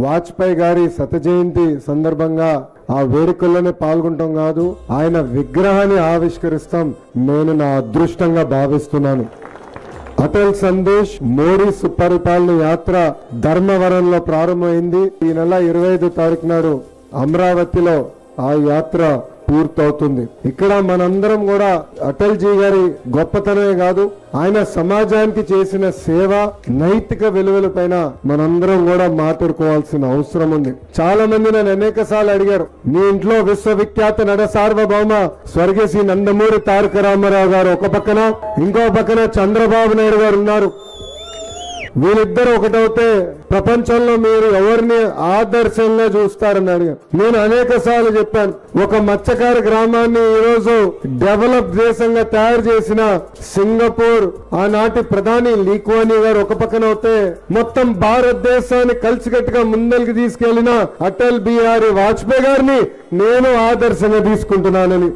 వాజ్పేయి గారి శత జయంతి సందర్భంగా ఆ వేడుకల్లోనే పాల్గొంటాం కాదు, ఆయన విగ్రహాన్ని ఆవిష్కరిస్తాం నేను నా అదృష్టంగా భావిస్తున్నాను. అటల్ సందేశ్ మోడీ సుపరిపాలన యాత్ర ధర్మవరంలో ప్రారంభమైంది. ఈ నెల 25 తారీఖు నాడు అమరావతిలో ఆ యాత్ర పూర్తవుతుంది. ఇక్కడ మనందరం కూడా అటల్ జీ గారి గొప్పతనమే కాదు, ఆయన సమాజానికి చేసిన సేవ, నైతిక విలువల పైన మనందరం కూడా మాట్లాడుకోవాల్సిన అవసరం ఉంది. చాలా మంది నన్ను అనేక సార్లు అడిగారు, మీ ఇంట్లో విశ్వవిఖ్యాత నట సార్వభౌమ స్వర్గశ్రీ నందమూరి తారక రామారావు గారు ఒక పక్కన, ఇంకో పక్కన చంద్రబాబు నాయుడు గారు ఉన్నారు, వీళ్ళిద్దరు ఒకటవుతే ప్రపంచంలో మీరు ఎవరిని ఆదర్శంగా చూస్తారని అడిగారు. నేను అనేక సార్లు చెప్పాను, ఒక మత్స్యకార గ్రామాన్ని ఈరోజు డెవలప్ దేశంగా తయారు చేసిన సింగపూర్ ఆనాటి ప్రధాని లీ కువాన్ యూ గారు ఒక పక్కన అవుతే, మొత్తం భారతదేశాన్ని కలిసికట్టుగా ముందరికి తీసుకెళ్లిన అటల్ బిహారీ వాజ్పేయి గారిని నేను ఆదర్శంగా తీసుకుంటున్నానని